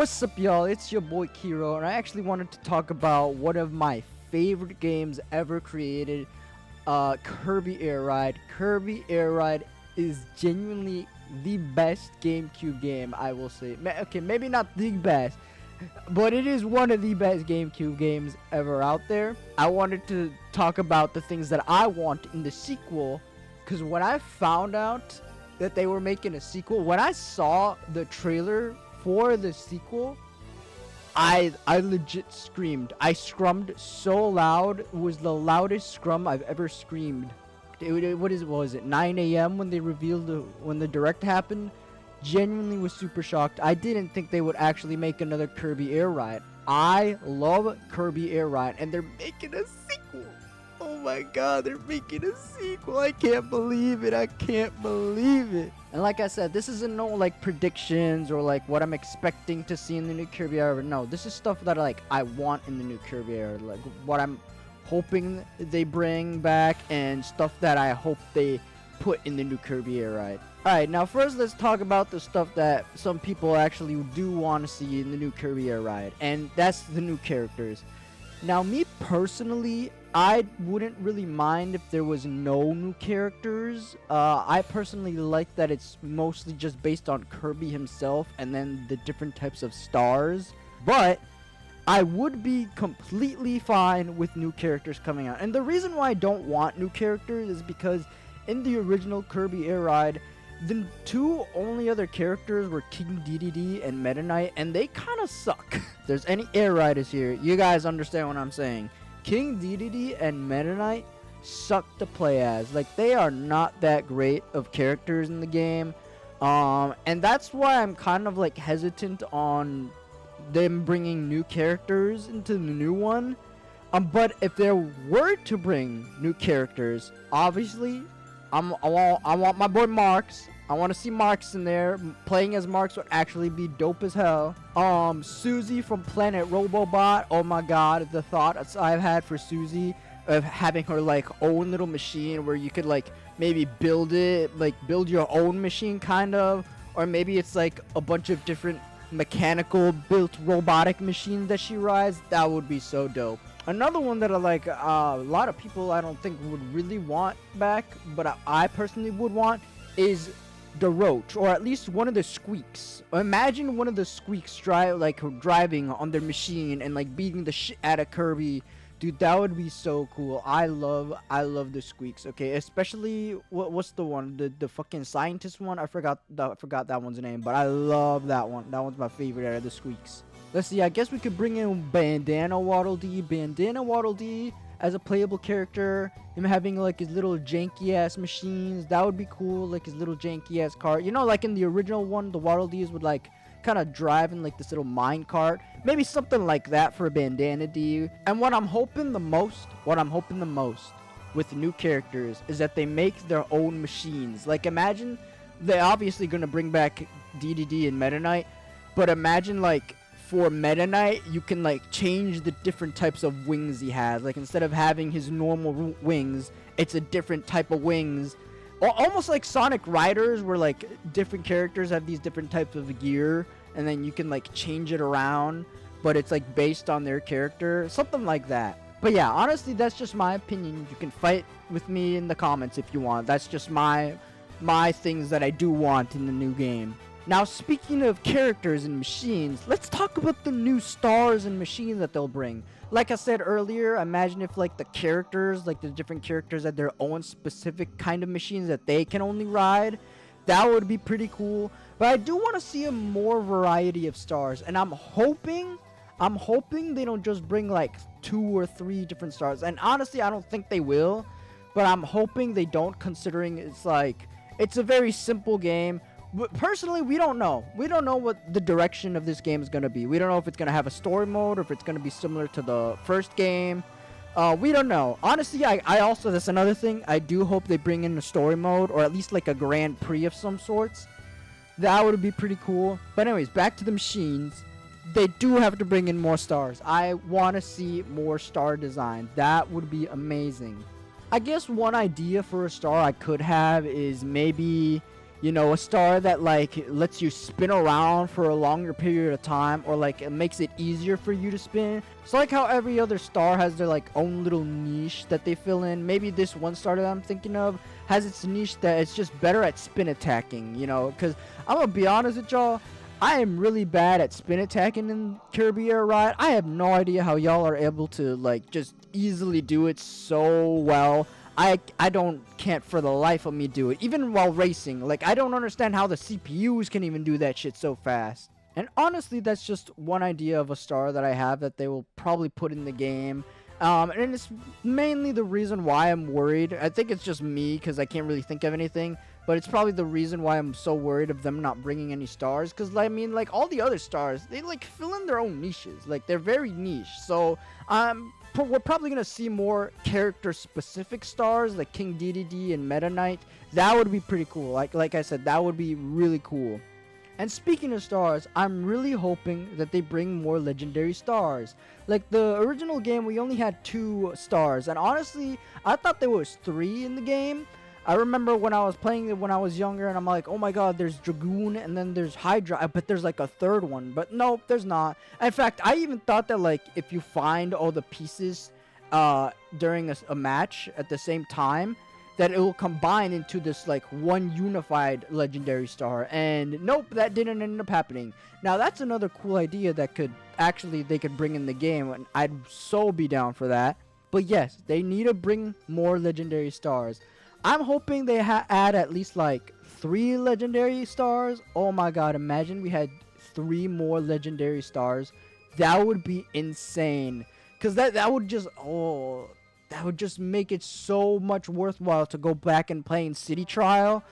What's up, y'all? It's your boy Kiro, and I actually wanted to talk about one of my favorite games ever created, Kirby Air Ride. Kirby Air Ride is genuinely the best GameCube game, I will say. Okay, maybe not the best, but it is one of the best GameCube games ever out there. I wanted to talk about the things that I want in the sequel, because when I found out that they were making a sequel, when I saw the trailer for the sequel, I legit screamed. I scrummed so loud. It was the loudest scrum I've ever screamed. What was it 9 a.m. when they revealed when the direct happened? Genuinely was super shocked. I didn't think they would actually make another Kirby Air Ride. I love Kirby Air Ride, and they're making a sequel. Oh my god, they're making a sequel. I can't believe it. I can't believe it. And like I said, this isn't no like predictions or like what I'm expecting to see in the new Kirby Air Ride. No, this is stuff that like I want in the new Kirby Air Ride. Like what I'm hoping they bring back and stuff that I hope they put in the new Kirby Air Ride. Alright, now first let's talk about the stuff that some people actually do want to see in the new Kirby Air Ride. And that's the new characters. Now me personally, I wouldn't really mind if there was no new characters. I personally like that it's mostly just based on Kirby himself and then the different types of stars. But I would be completely fine with new characters coming out. And the reason why I don't want new characters is because in the original Kirby Air Ride, the two only other characters were King Dedede and Meta Knight, and they kind of suck. If there's any Air Riders here, you guys understand what I'm saying. King Dedede and Meta Knight suck to play as. Like, they are not that great of characters in the game. And that's why I'm kind of like hesitant on them bringing new characters into the new one. But if there were to bring new characters, obviously I want my boy Marks. I want to see Marks in there. Playing as Marks would actually be dope as hell. Susie from Planet Robobot. Oh my god, the thoughts I've had for Susie of having her like own little machine where you could like maybe build it, like build your own machine kind of, or maybe it's like a bunch of different mechanical built robotic machines that she rides. That would be so dope. Another one that I like, a lot of people I don't think would really want back, but I personally would want, is the Roach, or at least one of the Squeaks. Imagine one of the Squeaks driving on their machine and like beating the shit out of Kirby. Dude, that would be so cool. I love the Squeaks. Okay, especially what's the one, the fucking scientist one? I forgot that one's name, but I love that one. That one's my favorite out of the Squeaks. Let's see, I guess we could bring in Bandana Waddle Dee. Bandana Waddle Dee as a playable character. Him having like his little janky ass machines. That would be cool. Like his little janky ass car. You know, like in the original one, the Waddle Dees would like kind of drive in like this little mine cart. Maybe something like that for Bandana Dee. And what I'm hoping the most with new characters is that they make their own machines. Like imagine, they're obviously going to bring back Dedede and Meta Knight. But imagine like, for Meta Knight, you can like change the different types of wings he has. Like instead of having his normal wings, it's a different type of wings. Almost like Sonic Riders, where like different characters have these different types of gear, and then you can like change it around, but it's like based on their character. Something like that. But yeah, honestly, that's just my opinion. You can fight with me in the comments if you want. That's just my things that I do want in the new game. Now, speaking of characters and machines, let's talk about the new stars and machines that they'll bring. Like I said earlier, imagine if like the characters, like the different characters had their own specific kind of machines that they can only ride. That would be pretty cool. But I do want to see a more variety of stars, and I'm hoping they don't just bring like 2 or 3 different stars. And honestly, I don't think they will, but I'm hoping they don't, considering it's a very simple game. But personally, we don't know. We don't know what the direction of this game is going to be. We don't know if it's going to have a story mode or if it's going to be similar to the first game. We don't know. Honestly, I also, that's another thing. I do hope they bring in a story mode, or at least like a Grand Prix of some sorts. That would be pretty cool. But anyways, back to the machines. They do have to bring in more stars. I want to see more star design. That would be amazing. I guess one idea for a star I could have is maybe You know, a star that like lets you spin around for a longer period of time, or like it makes it easier for you to spin. So like how every other star has their like own little niche that they fill in. Maybe this one star that I'm thinking of has its niche that it's just better at spin attacking, you know, because I'm gonna be honest with y'all, I am really bad at spin attacking in Kirby Air Ride. I have no idea how y'all are able to like just easily do it so well. I can't for the life of me do it, even while racing. Like, I don't understand how the CPUs can even do that shit so fast. And honestly, that's just one idea of a star that I have that they will probably put in the game. And it's mainly the reason why I'm worried. I think it's just me because I can't really think of anything. But it's probably the reason why I'm so worried of them not bringing any stars. Because, I mean, like, all the other stars, they, like, fill in their own niches. Like, they're very niche. So, we're probably going to see more character-specific stars, like King DDD and Meta Knight. That would be pretty cool. Like I said, that would be really cool. And speaking of stars, I'm really hoping that they bring more legendary stars. Like the original game, we only had 2 stars. And honestly, I thought there was 3 in the game. I remember when I was playing it when I was younger, and I'm like, oh my god, there's Dragoon, and then there's Hydra, but there's like a 3rd one. But no, there's not. In fact, I even thought that like if you find all the pieces during a match at the same time, that it will combine into this like one unified legendary star. And nope, that didn't end up happening. Now that's another cool idea that they could bring in the game, and I'd so be down for that. But yes, they need to bring more legendary stars. I'm hoping they add at least like 3 legendary stars. Oh my god, imagine we had 3 more legendary stars. That would be insane. Cause that would just make it so much worthwhile to go back and playing City Trial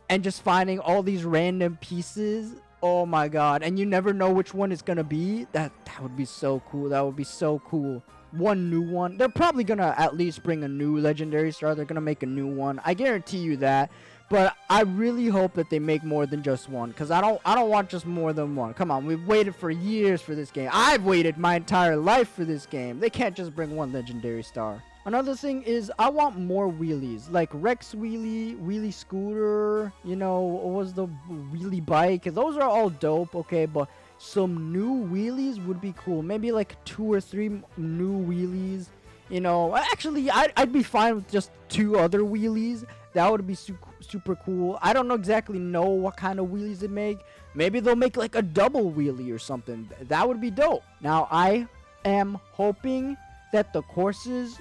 and just finding all these random pieces. Oh my god, and you never know which one it's gonna be. That would be so cool. That would be so cool. One new one. They're probably gonna at least bring a new legendary star. They're gonna make a new one. I guarantee you that. But I really hope that they make more than just one, because I don't want just more than one. Come on, we've waited for years for this game. I've waited my entire life for this game. They can't just bring one legendary star. Another thing is I want more wheelies, like Rex Wheelie, Wheelie Scooter, you know, what was the Wheelie Bike? Those are all dope, okay, but some new wheelies would be cool. Maybe like 2 or 3 new wheelies, you know. Actually, I'd be fine with just 2 other wheelies. That would be super cool. I don't exactly know what kind of wheelies they make. Maybe they'll make like a double wheelie or something. That would be dope. Now, I am hoping that the courses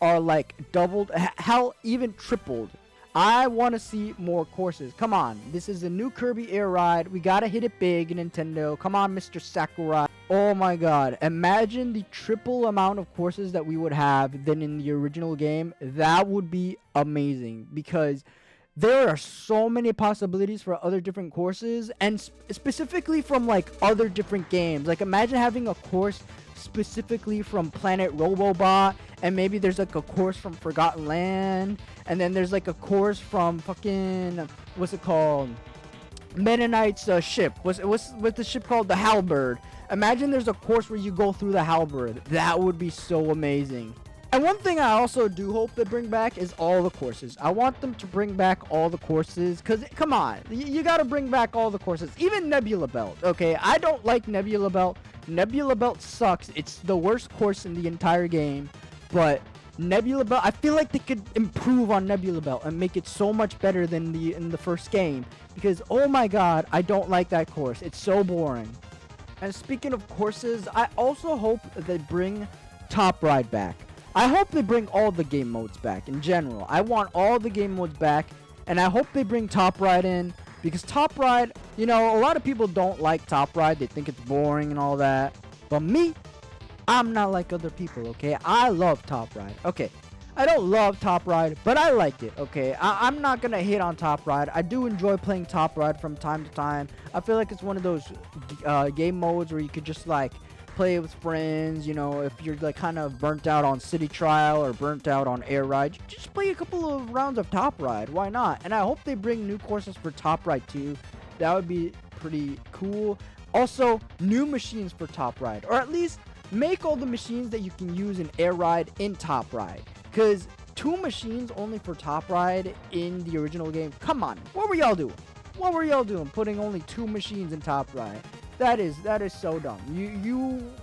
are like doubled, hell, even tripled. I want to see more courses. Come on, this is a new Kirby Air Ride. We gotta hit it big, Nintendo. Come on, Mr. Sakurai. Oh my god, imagine the triple amount of courses that we would have than in the original game. That would be amazing, because there are so many possibilities for other different courses, and specifically from like other different games. Like imagine having a course specifically from Planet Robobot, and maybe there's like a course from Forgotten Land, and then there's like a course from fucking, what's it called, Meta Knight's ship. What's the ship called? The Halberd. Imagine there's a course where you go through the Halberd. That would be so amazing. And one thing I also do hope they bring back is all the courses. I want them to bring back all the courses, because, come on, you gotta bring back all the courses. Even Nebula Belt, okay? I don't like Nebula Belt. Nebula Belt sucks. It's the worst course in the entire game. But Nebula Belt, I feel like they could improve on Nebula Belt and make it so much better than in the first game. Because, oh my god, I don't like that course. It's so boring. And speaking of courses, I also hope they bring Top Ride back. I hope they bring all the game modes back in general. I want all the game modes back, and I hope they bring Top Ride in, because Top Ride, you know, a lot of people don't like Top Ride. They think it's boring and all that. But me, I'm not like other people, okay? I love Top Ride. Okay, I don't love Top Ride, but I like it, okay? I'm not gonna hate on Top Ride. I do enjoy playing Top Ride from time to time. I feel like it's one of those game modes where you could just like play with friends, you know, if you're like kind of burnt out on City Trial or burnt out on Air Ride, just play a couple of rounds of Top Ride. Why not? And I hope they bring new courses for Top Ride too. That would be pretty cool. Also, new machines for Top Ride, or at least make all the machines that you can use in Air Ride in Top Ride. Because 2 machines only for Top Ride in the original game, come on, what were y'all doing? What were y'all doing putting only 2 machines in top right? That is so dumb.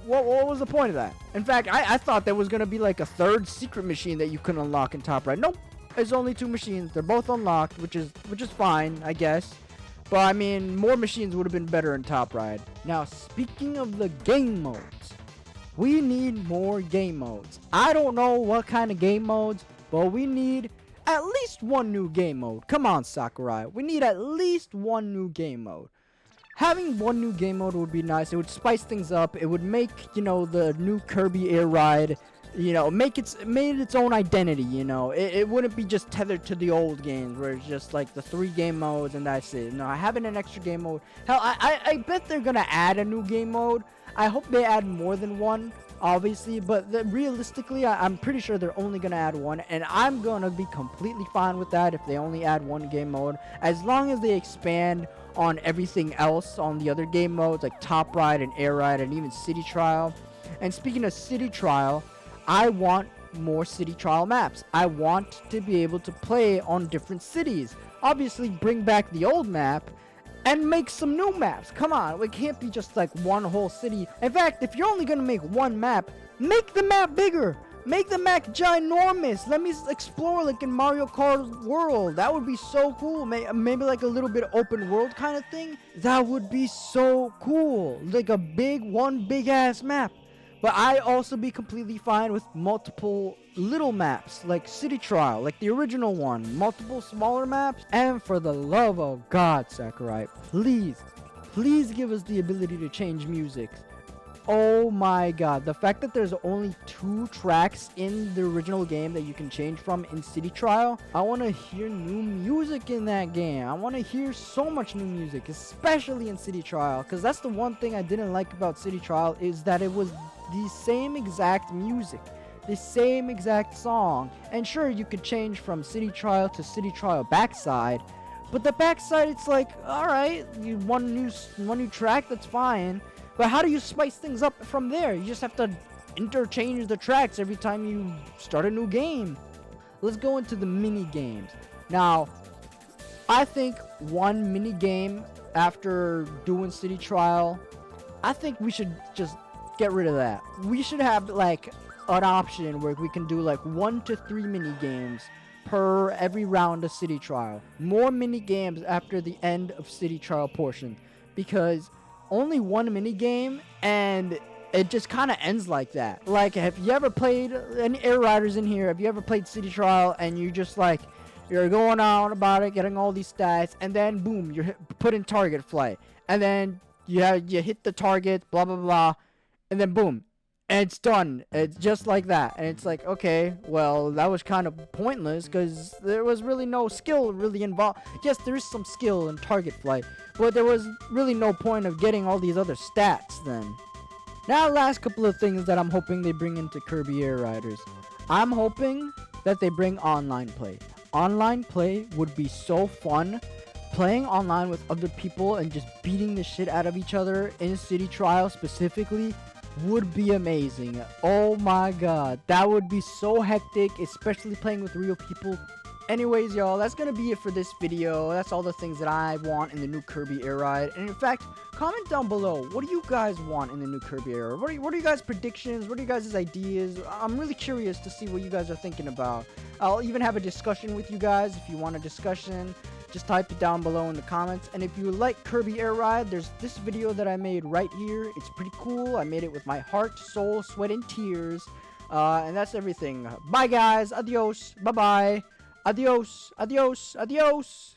What was the point of that? In fact, I thought there was gonna be like a third secret machine that you can unlock in top right. Nope, it's only 2 machines. They're both unlocked, which is fine, I guess. But I mean, more machines would have been better in top right. Now, speaking of the game modes, we need more game modes. I don't know what kind of game modes, but we need at least 1 new game mode. Come on, Sakurai. We need at least 1 new game mode. Having 1 new game mode would be nice. It would spice things up. It would make, the new Kirby Air Ride, made its own identity, It wouldn't be just tethered to the old games where it's just like the 3 game modes and that's it. No, having an extra game mode. Hell, I bet they're gonna add a new game mode. I hope they add more than 1, obviously, but realistically, I'm pretty sure they're only gonna add 1, and I'm gonna be completely fine with that if they only add 1 game mode, as long as they expand on everything else on the other game modes like Top Ride and Air Ride and even City Trial. And speaking of City Trial, I want more City Trial maps. I want to be able to play on different cities. Obviously, bring back the old map and make some new maps. Come on, it can't be just like one whole city. In fact, if you're only gonna make 1 map, make the map bigger. Make the map ginormous. Let me explore like in Mario Kart World. That would be so cool. Maybe like a little bit open world kind of thing. That would be so cool. Like a one big ass map. But I'd also be completely fine with multiple little maps, like City Trial, like the original one. Multiple smaller maps. And for the love of God, Sakurai, please give us the ability to change music. Oh my God, the fact that there's only 2 tracks in the original game that you can change from in City Trial, I want to hear new music in that game. I want to hear so much new music, especially in City Trial, because that's the one thing I didn't like about City Trial, is that it was the same exact music, the same exact song. And sure, you could change from City Trial to City Trial backside, but the backside, it's like, alright, one new track, that's fine. But how do you spice things up from there? You just have to interchange the tracks every time you start a new game. Let's go into the mini games. Now, I think 1 mini game after doing City Trial, I think we should just get rid of that. We should have like an option where we can do like 1 to 3 mini games per every round of City Trial. More mini games after the end of City Trial portion, because only 1 mini game and it just kind of ends like that. Like, have you ever played, any Air Riders in here, have you ever played City Trial and you just like, you're going on about it, getting all these stats, and then boom, you're put in target flight, and then you hit the target, blah blah blah, and then boom, and it's done. It's just like that. And it's like, okay, well, that was kind of pointless because there was really no skill really involved. Yes, there is some skill in target flight, but there was really no point of getting all these other stats then. Now, last couple of things that I'm hoping they bring into Kirby Air Riders. I'm hoping that they bring online play. Online play would be so fun. Playing online with other people and just beating the shit out of each other in City Trial specifically would be amazing. Oh my God, that would be so hectic, especially playing with real people. Anyways, y'all, that's gonna be it for this video. That's all the things that I want in the new Kirby Air Ride. And in fact, comment down below, what do you guys want in the new Kirby Air Ride? What are you guys' predictions? What are you guys' ideas? I'm really curious to see what you guys are thinking about. I'll even have a discussion with you guys. If you want a discussion, just type it down below in the comments. And if you like Kirby Air Ride, there's this video that I made right here. It's pretty cool. I made it with my heart, soul, sweat, and tears. And that's everything. Bye, guys. Adios. Bye-bye. Adios. Adios. Adios.